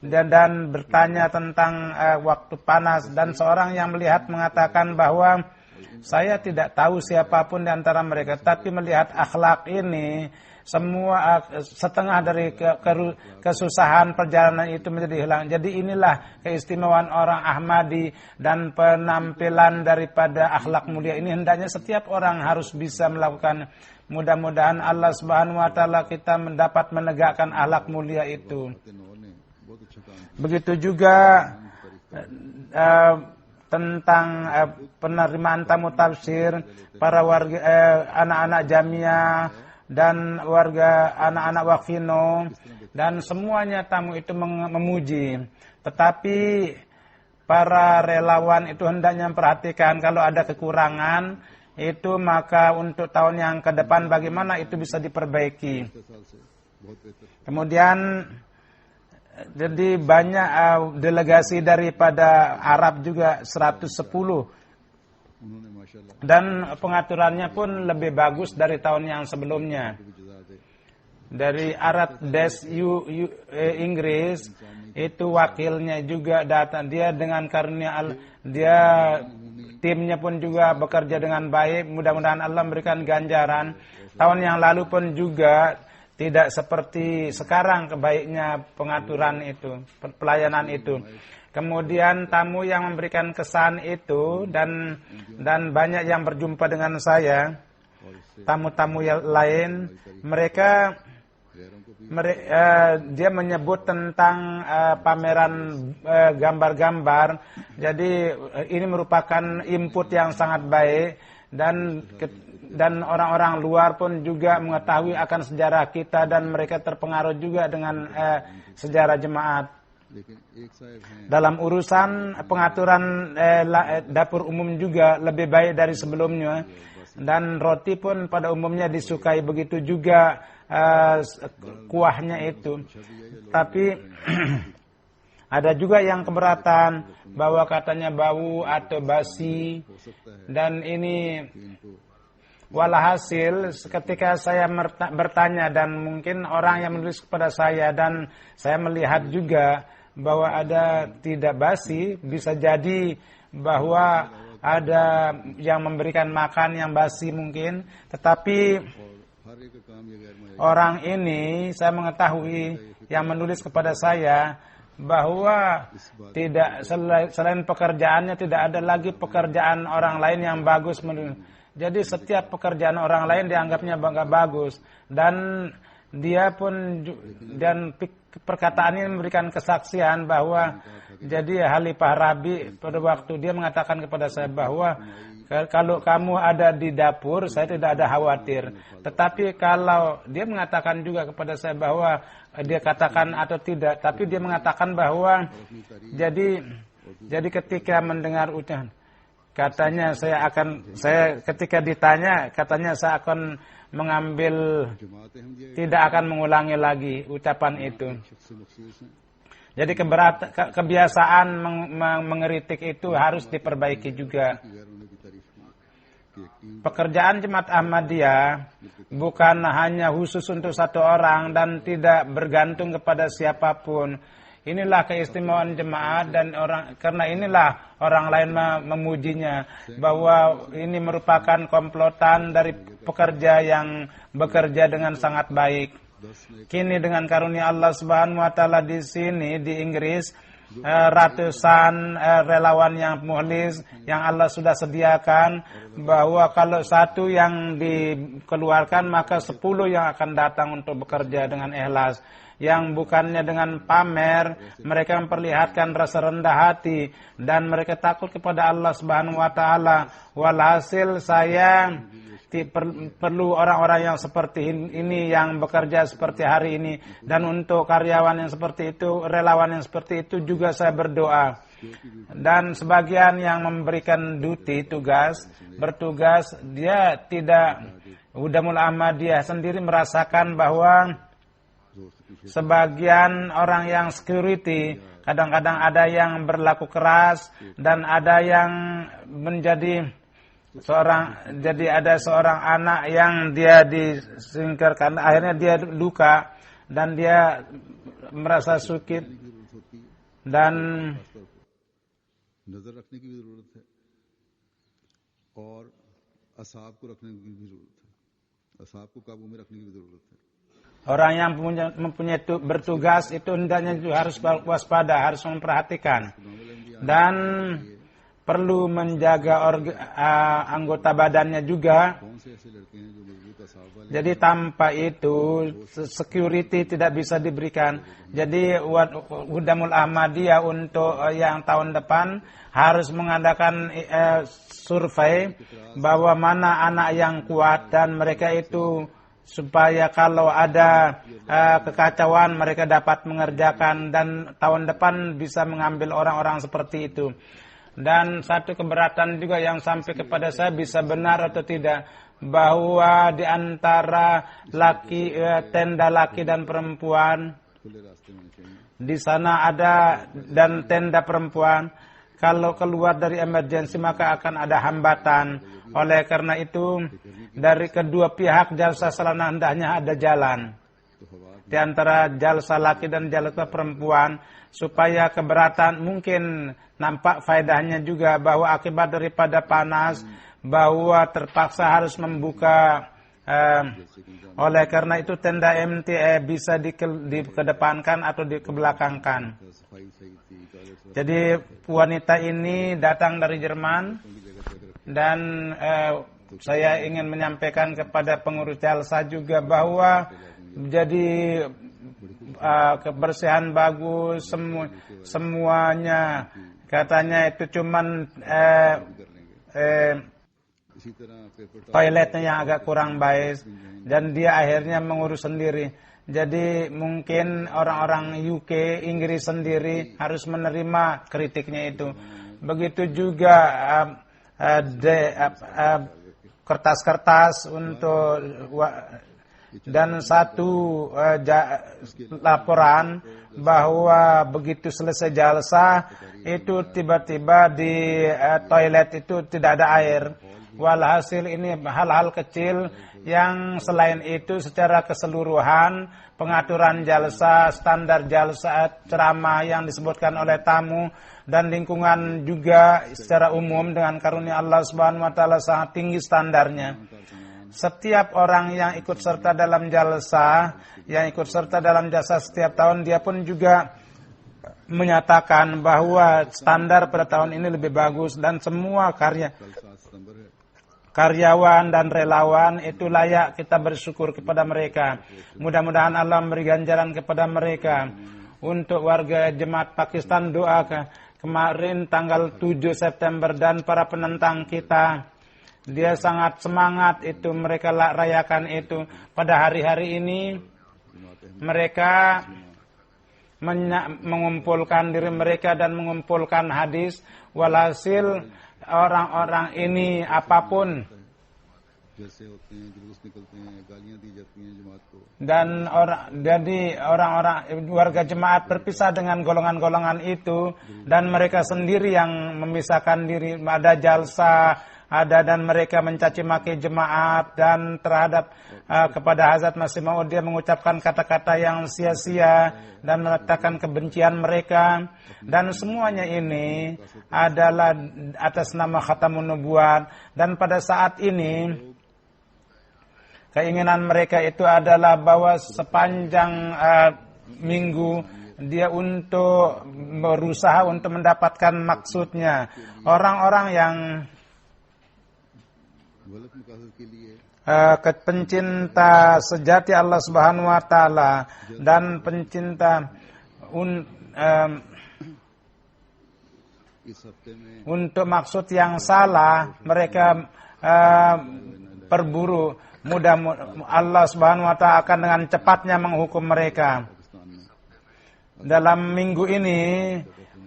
dan bertanya tentang waktu panas. Dan seorang yang melihat mengatakan bahwa saya tidak tahu siapapun di antara mereka, tapi melihat akhlak ini, semua setengah dari kesusahan perjalanan itu menjadi hilang. Jadi inilah keistimewaan orang Ahmadi dan penampilan daripada akhlak mulia ini. Hendaknya setiap orang harus bisa melakukan. Mudah-mudahan Allah Subhanahu wa taala kita mendapat menegakkan akhlak mulia itu. Begitu juga tentang penerimaan tamu tafsir, para warga anak-anak Jamiah dan warga anak-anak Waqfino, dan semuanya tamu itu memuji. Tetapi para relawan itu hendaknya memperhatikan kalau ada kekurangan itu, maka untuk tahun yang ke depan bagaimana itu bisa diperbaiki. Kemudian jadi banyak delegasi daripada Arab juga 110. Dan pengaturannya pun lebih bagus dari tahun yang sebelumnya. Dari Arab Des Inggris itu wakilnya juga datang. Dia dengan karunia dia timnya pun juga bekerja dengan baik. Mudah-mudahan Allah memberikan ganjaran. Tahun yang lalu pun juga tidak seperti sekarang kebaiknya pengaturan itu, pelayanan itu. Kemudian tamu yang memberikan kesan itu dan banyak yang berjumpa dengan saya, tamu-tamu yang lain, mereka dia menyebut tentang pameran gambar-gambar. Jadi ini merupakan input yang sangat baik, dan orang-orang luar pun juga mengetahui akan sejarah kita, dan mereka terpengaruh juga dengan sejarah jemaat. Dalam urusan pengaturan dapur umum juga lebih baik dari sebelumnya, dan roti pun pada umumnya disukai, begitu juga kuahnya itu. Tapi ada juga yang keberatan bahwa katanya bau atau basi, dan ini walhasil ketika saya bertanya, dan mungkin orang yang menulis kepada saya, dan saya melihat juga bahwa ada tidak basi, bisa jadi bahwa ada yang memberikan makan yang basi mungkin. Tetapi orang ini saya mengetahui yang menulis kepada saya bahwa tidak selain pekerjaannya tidak ada lagi pekerjaan orang lain yang bagus. Jadi setiap pekerjaan orang lain dianggapnya nggak bagus, dan dia pun dan perkataan ini memberikan kesaksian bahwa jadi Khalifah Rabi pada waktu dia mengatakan kepada saya bahwa kalau kamu ada di dapur saya tidak ada khawatir. Tetapi kalau dia mengatakan juga kepada saya bahwa dia katakan atau tidak, tapi dia mengatakan bahwa jadi ketika mendengar ucapan Katanya saya ketika ditanya, katanya saya akan mengambil, tidak akan mengulangi lagi ucapan itu. Jadi kebiasaan mengeritik itu harus diperbaiki juga. Pekerjaan Jemaat Ahmadiyah bukan hanya khusus untuk satu orang dan tidak bergantung kepada siapapun. Inilah keistimewaan jemaat dan karena inilah orang lain memujinya bahwa ini merupakan komplotan dari pekerja yang bekerja dengan sangat baik. Kini dengan karunia Allah Subhanahu wa taala di sini di Inggris, ratusan relawan yang mukhlis yang Allah sudah sediakan, bahwa kalau satu yang dikeluarkan maka 10 yang akan datang untuk bekerja dengan ikhlas. Yang bukannya dengan pamer, mereka memperlihatkan rasa rendah hati dan mereka takut kepada Allah Subhanahu wa taala. Walhasil saya perlu orang-orang yang seperti ini yang bekerja seperti hari ini, dan untuk karyawan yang seperti itu, relawan yang seperti itu juga saya berdoa. Dan sebagian yang memberikan duty bertugas, dia tidak, Khudamul Ahmadiyah sendiri merasakan bahwa sebagian orang yang security kadang-kadang ada yang berlaku keras dan ada yang menjadi ada seorang anak yang dia disingkirkan, akhirnya dia luka dan dia merasa sakit dan नजर रखने की भी जरूरत है और असाब को रखने की भी जरूरत है, असाब को काबू में रखने की भी जरूरत है. Orang yang mempunyai bertugas itu hendaknya juga harus waspada, harus memperhatikan dan perlu menjaga anggota badannya juga. Jadi tanpa itu security tidak bisa diberikan. Jadi Khudamul Ahmadiyah untuk yang tahun depan harus mengadakan survei bahwa mana anak yang kuat dan mereka itu, supaya kalau ada kekacauan mereka dapat mengerjakan dan tahun depan bisa mengambil orang-orang seperti itu. Dan satu keberatan juga yang sampai kepada saya, bisa benar atau tidak, bahwa di antara tenda laki dan perempuan di sana ada, dan tenda perempuan kalau keluar dari emergensi maka akan ada hambatan. Oleh karena itu dari kedua pihak jalsa salana hendaknya ada jalan di antara jalsa laki dan jalsa perempuan, supaya keberatan mungkin nampak faedahnya juga, bahwa akibat daripada panas bahwa terpaksa harus membuka. Oleh karena itu tenda MTA bisa dikedepankan atau dikebelakangkan. Jadi wanita ini datang dari Jerman dan saya ingin menyampaikan kepada pengurus jalsa juga bahwa jadi kebersihan bagus semuanya. Katanya itu cuman toiletnya yang agak kurang baik dan dia akhirnya mengurus sendiri. Jadi mungkin orang-orang UK, Inggris sendiri harus menerima kritiknya itu. Begitu juga kertas-kertas untuk dan satu laporan bahwa begitu selesai jalsa itu tiba-tiba di toilet itu tidak ada air. Walhasil ini hal-hal kecil yang selain itu secara keseluruhan pengaturan jalsa, standar jalsa, ceramah yang disebutkan oleh tamu dan lingkungan juga secara umum dengan karunia Allah Subhanahu wa taala sangat tinggi standarnya. Setiap orang yang ikut serta dalam jalsa, yang ikut serta dalam jasa setiap tahun, dia pun juga menyatakan bahwa standar pada tahun ini lebih bagus dan semua karyawan dan relawan itu layak kita bersyukur kepada mereka. Mudah-mudahan Allah memberi ganjaran kepada mereka. Untuk warga jemaat Pakistan, doa kemarin tanggal 7 September dan para penentang kita, dia sangat semangat itu, mereka rayakan itu. Pada hari-hari ini mereka mengumpulkan diri mereka dan mengumpulkan hadis. Walhasil orang-orang ini apapun. जैसे होते हैं जुलूस निकलते हैं गालियां दी जाती हैं जमात को Dan jadi orang-orang warga jemaat berpisah dengan golongan-golongan itu, dan mereka sendiri yang memisahkan diri. Ada jalsa, ada, dan mereka mencaci maki jemaat, dan terhadap kepada Hazrat Masih Maud dia mengucapkan kata-kata yang sia-sia dan meletakkan kebencian mereka, dan semuanya ini adalah atas nama Khatamun Nubuwat. Dan pada saat ini keinginan mereka itu adalah bahwa sepanjang minggu dia untuk berusaha untuk mendapatkan maksudnya. Orang-orang yang pencinta sejati Allah Subhanahu wa taala dan pencinta untuk maksud yang salah, mereka berburu. Mudah Allah Subhanahu wa taala akan dengan cepatnya menghukum mereka. Dalam minggu ini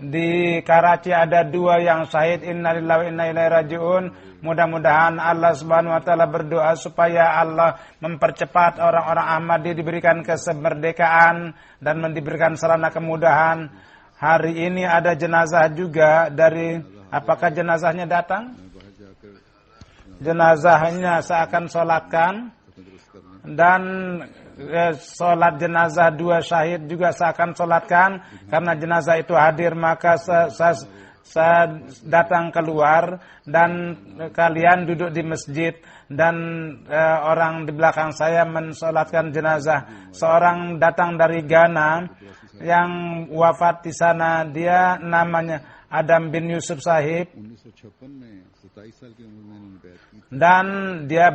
di Karachi ada 2 yang syahid. Innalillahi wa inna ilaihi raji'un. Mudah-mudahan Allah Subhanahu wa taala berdoa supaya Allah mempercepat orang-orang Ahmadi diberikan kemerdekaan dan diberikan sarana kemudahan. Hari ini ada jenazah juga dari, apakah jenazahnya datang? Jenazahnya saya akan sholatkan, dan sholat jenazah 2 syahid juga saya akan sholatkan. Karena jenazah itu hadir, maka saya datang keluar, dan kalian duduk di masjid, dan orang di belakang saya mensolatkan jenazah. Seorang datang dari Ghana yang wafat di sana, dia namanya Adam bin Yusuf Sahib, dan dia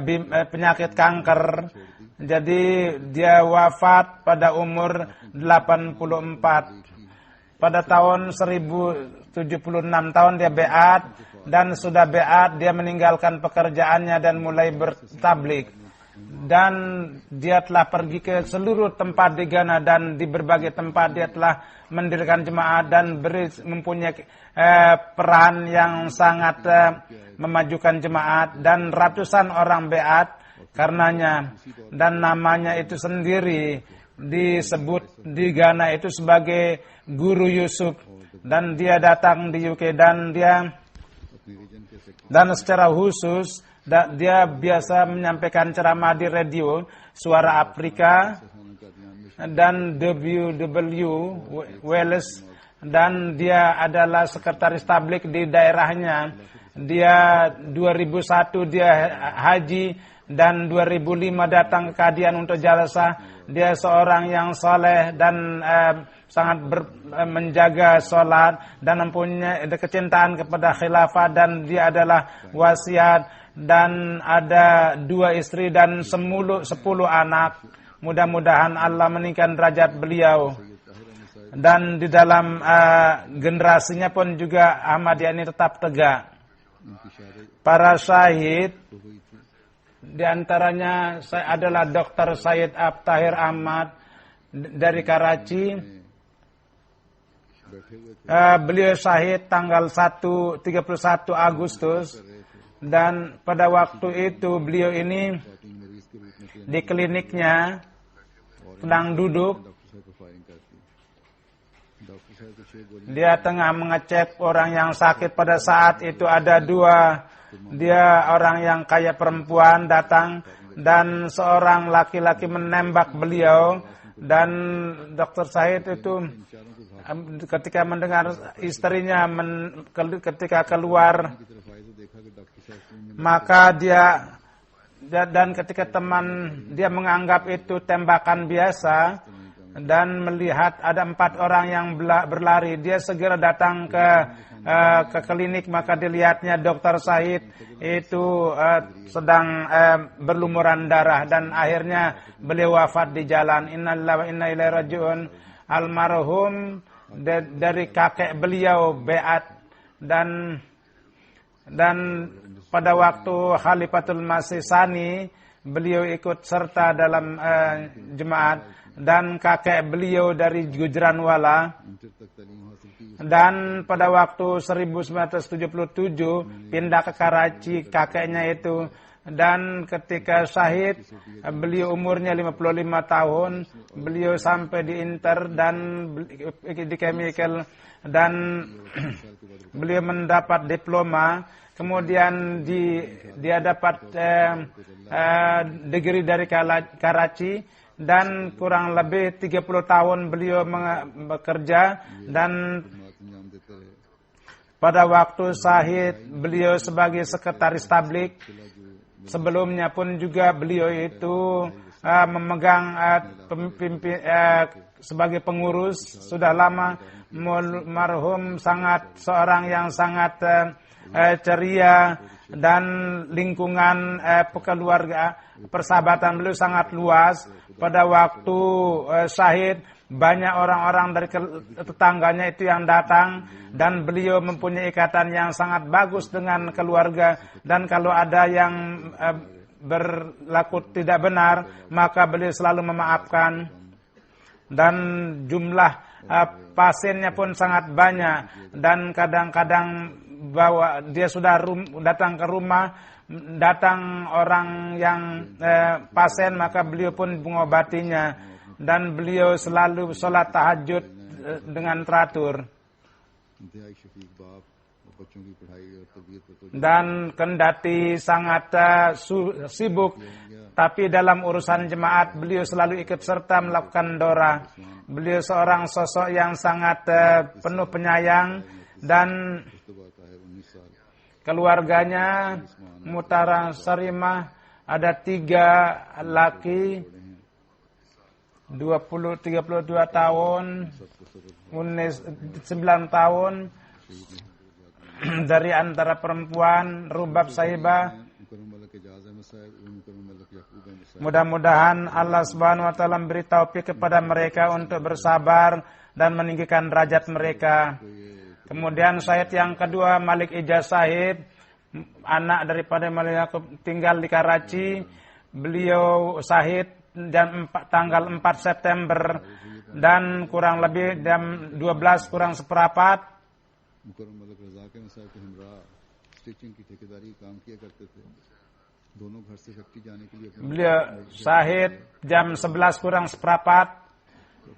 penyakit kanker. Jadi dia wafat pada umur 84. Pada tahun 1076 tahun dia beat, dan sudah beat dia meninggalkan pekerjaannya dan mulai bertablik. Dan dia telah pergi ke seluruh tempat di Ghana, dan di berbagai tempat dia telah mendirikan jemaat dan mempunyai peran yang sangat memajukan jemaat, dan ratusan orang beat karenanya. Dan namanya itu sendiri disebut di Ghana itu sebagai Guru Yusuf. Dan dia datang di UK, dan secara khusus dia biasa menyampaikan ceramah di radio Suara Afrika dan WW Wales, dan dia adalah sekretaris tablik di daerahnya. Dia 2001 dia haji, dan 2005 datang ke Kadian untuk jalsa. Dia seorang yang soleh dan sangat menjaga sholat dan mempunyai kecintaan kepada khilafah, dan dia adalah wasiat, dan ada 2 istri dan 10 anak. Mudah-mudahan Allah meninggikan derajat beliau. Dan di dalam generasinya pun juga Ahmadiyah ini tetap tegak. Para syahid di antaranya adalah Dr. Sayyid Abtahir Ahmad dari Karachi. Beliau syahid tanggal 31 Agustus, dan pada waktu itu beliau ini di kliniknya sedang duduk. Dia tengah mengecek orang yang sakit. Pada saat itu ada 2, dia orang yang kaya perempuan datang, dan seorang laki-laki menembak beliau. Dan Dr. Said itu ketika mendengar istrinya ketika keluar, maka dia dan ketika teman dia menganggap itu tembakan biasa, dan melihat ada 4 orang yang berlari, dia segera datang ke klinik. Maka dilihatnya Dr. Said itu sedang berlumuran darah, dan akhirnya beliau wafat di jalan. Innalillahi wa inna ilaihi raji'un. Almarhum dari kakek beliau beat, dan pada waktu Khalifatul Masih Tsani beliau ikut serta dalam jemaat, dan kakek beliau dari Gujranwala, Dan pada waktu 1977 pindah ke Karachi kakeknya itu. Dan ketika syahid, beliau umurnya 55 tahun, beliau sampai di Inter dan di chemical, dan beliau mendapat diploma. Kemudian dia dapat degree dari Karachi, dan kurang lebih 30 tahun beliau bekerja. Dan pada waktu syahid beliau sebagai sekretaris tablik. Sebelumnya pun juga beliau itu memegang sebagai pengurus. Sudah lama marhum seorang yang sangat ceria, dan lingkungan keluarga persahabatan beliau sangat luas. Pada waktu syahid banyak orang-orang dari tetangganya itu yang datang, dan beliau mempunyai ikatan yang sangat bagus dengan keluarga. Dan kalau ada yang berlaku tidak benar, maka beliau selalu memaafkan. Dan jumlah pasiennya pun sangat banyak, dan kadang-kadang bahwa dia sudah datang ke rumah, datang orang yang pasien, maka beliau pun mengobatinya. Dan beliau selalu sholat tahajud dengan teratur. Dan kendati sangat sibuk, tapi dalam urusan jemaat beliau selalu ikut serta melakukan dora. Beliau seorang sosok yang sangat penuh penyayang, dan keluarganya Mutara Sarimah ada 3 laki, 32 tahun, 9 tahun. Dari antara perempuan Rubab Sahibah. Mudah-mudahan Allah Subhanahu wa taala memberi taufik kepada mereka untuk bersabar dan meninggikan derajat mereka. Kemudian syahid yang kedua Malik Ijaz Sahib, anak daripada Malik Yaqub, tinggal di Karachi. Beliau syahid tanggal 4 September, dan kurang lebih jam 12 kurang seperempat. Beliau syahid jam 11 kurang seperempat,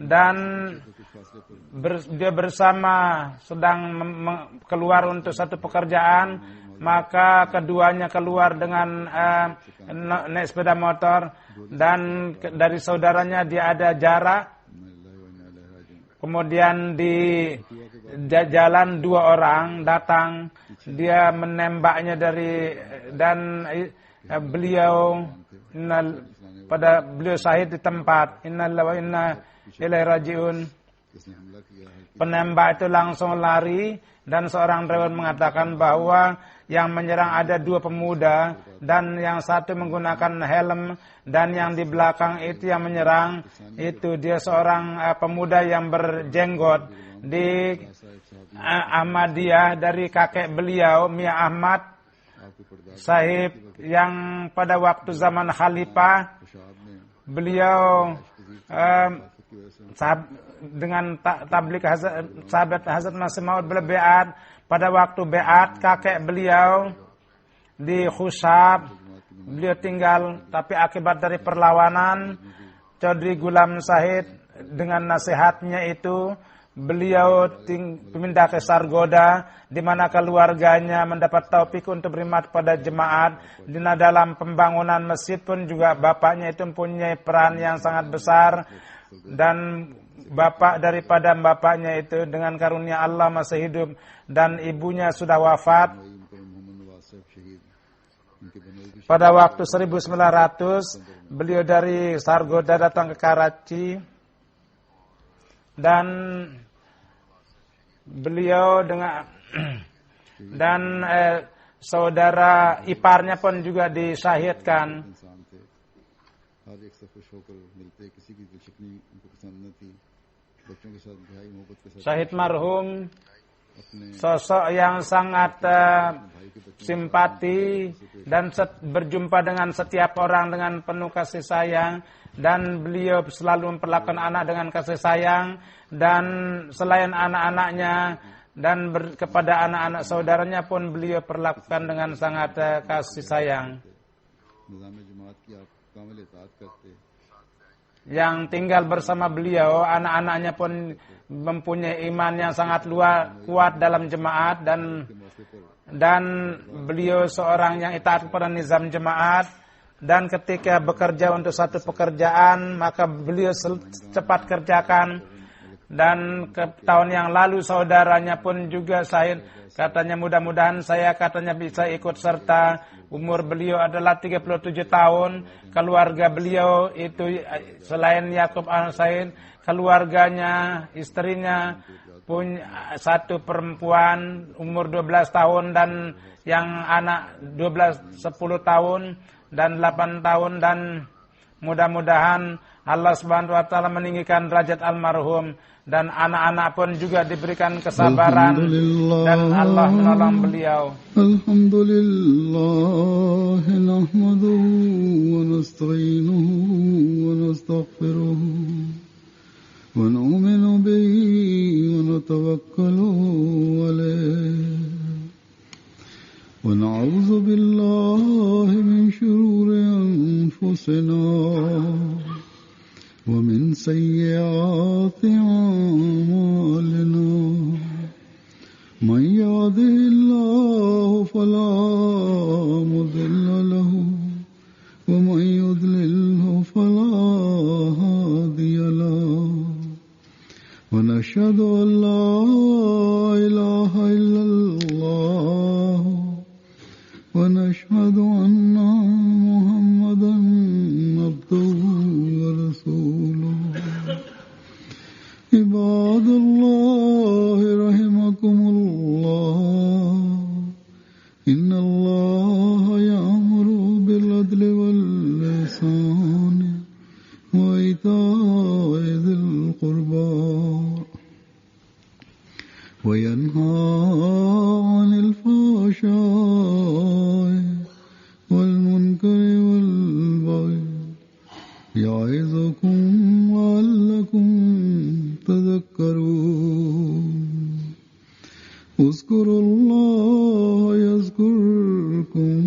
dan dia bersama sedang keluar untuk satu pekerjaan. Maka keduanya keluar dengan naik sepeda motor, dan dari saudaranya dia ada jarak. Kemudian di jalan 2 orang datang, dia menembaknya dan beliau syahid di tempat. Innalillahi wa inna ilaihi rajiun. Penembak itu langsung lari, dan seorang riwayat mengatakan bahwa yang menyerang ada 2 pemuda, dan yang satu menggunakan helm, dan yang di belakang itu yang menyerang itu dia seorang pemuda yang berjenggot. Di Ahmadiyah dari kakek beliau Mia Ahmad Sahib, yang pada waktu zaman Khalifah beliau dengan tablik sahabat Hazrat Masih Maud berbeat. Pada waktu beat kakek beliau di Khushab, beliau tinggal, tapi akibat dari perlawanan Chaudhry Ghulam Sahid dengan nasihatnya itu, beliau pindah ke Sargoda, di mana keluarganya mendapat taufik untuk beriman pada jemaat. Di dalam pembangunan masjid pun juga bapaknya itu mempunyai peran yang sangat besar, dan bapaknya itu dengan karunia Allah masih hidup, dan ibunya sudah wafat. Pada waktu 1900 beliau dari Sargoda datang ke Karachi, dan beliau dengan saudara iparnya pun juga disyahidkan. Syahid marhum sosok yang sangat simpati dan berjumpa dengan setiap orang dengan penuh kasih sayang. dan beliau selalu memperlakukan anak dengan kasih sayang, dan selain anak-anaknya dan kepada anak-anak saudaranya pun beliau perlakukan dengan sangat kasih sayang. Yang tinggal bersama beliau, anak-anaknya pun mempunyai iman yang sangat kuat dalam jemaat, dan beliau seorang yang taat kepada nizam jemaat, dan ketika bekerja untuk satu pekerjaan maka beliau cepat kerjakan. Dan tahun yang lalu saudaranya pun juga katanya mudah-mudahan saya katanya bisa ikut serta. Umur beliau adalah 37 tahun. Keluarga beliau itu selain Yakub Al-Said, keluarganya, istrinya punya satu perempuan umur 12 tahun dan yang anak 10 tahun dan 8 tahun, dan mudah-mudahan Allah Subhanahu wa taala meninggikan derajat almarhum, dan anak-anak pun juga diberikan kesabaran dan Allah menolong beliau. Alhamdulillah nahmaduhu wa nasta'inuhu wa nastaghfiruh wa nu'minu bihi wa natawakkalu alayh wa na'udzu billahi min shururi anfusina ومن سيئات أعمالنا من يهده الله فلا مضل له ومن يضلله فلا هادي له ونشهد أن لا إله إلا الله ونشهد أن محمدا عبده ورسوله عباد الله رحمكم الله إن الله يأمر بالعدل والإحسان وإيتاء ذي القربى وينهى عن الفحشاء والمنكر والبغي يعظكم لعلكم تذكرون اذكروا الله يذكركم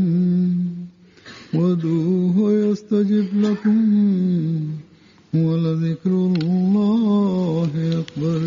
وادعوه يستجب لكم ولذكر الله أكبر.